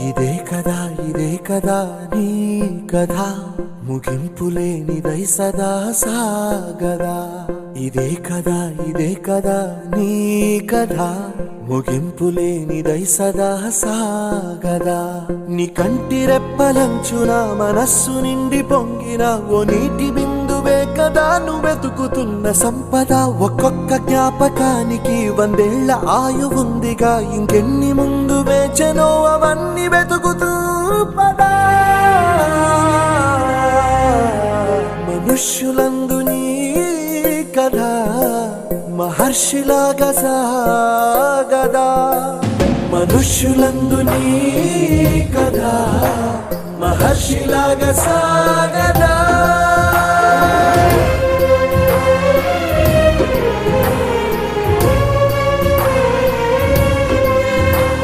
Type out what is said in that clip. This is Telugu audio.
ఇదే కదా నీ కథ ముగింపులేనిదై సదా సాగదా ఇదే కదా నీ కథ ముగింపులేనిదై సదా సాగదా నీ కంటి రెప్పలంచున మనస్సు నిండి పొంగిన ఓ నీటి బిందువే కదా నువ్వెతుకుతున్న సంపద ఒక్కొక్క జ్ఞాపకానికి 100 ఏళ్ల ఆయువుందిగా ఇంకెన్ని ముందు వేచనో అవన్నీ వెతుకుతూ పదా మనుష్యులందు నీ కథ మహర్షిలాగా సాగదా మనుష్యులందు నీ కథ మహర్షిలాగా సాగదా